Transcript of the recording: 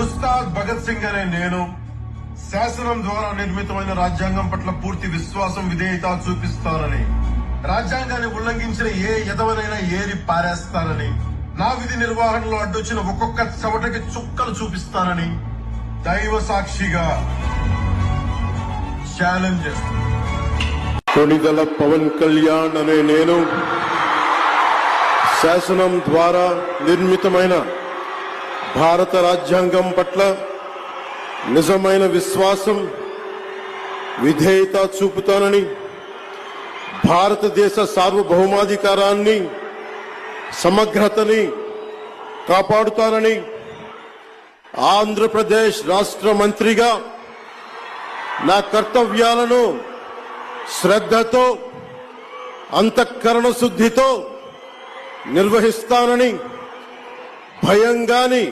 ఉస్తాద్ భగత్ సింగ్ అనే నేను శాసనం ద్వారా నిర్మితమైన రాజ్యాంగం పట్ల పూర్తి విశ్వాసం విధేయత చూపిస్తానని, రాజ్యాంగాన్ని ఉల్లంఘించిన ఏ ఎదవనైనా ఏరి పారేస్తానని, నా విధి నిర్వహణలో అడ్డొచ్చిన ఒక్కొక్క చవటకి చుక్కలు చూపిస్తానని దైవ సాక్షిగా ఛాలెంజ్ చేస్తాను. కొణిదెల పవన్ కళ్యాణ్ అనే నేను శాసనం ద్వారా నిర్మితమైన భారత రాజ్యాంగం పట్ల నిజమైన విశ్వాసం విధేయత చూపుతానని, భారతదేశ సార్వభౌమాధికారాన్ని సమగ్రతని కాపాడుతానని, ఆంధ్రప్రదేశ్ రాష్ట్ర మంత్రిగా నా కర్తవ్యాలను శ్రద్ధతో అంతఃకరణ శుద్ధితో నిర్వహిస్తానని, భయం గాని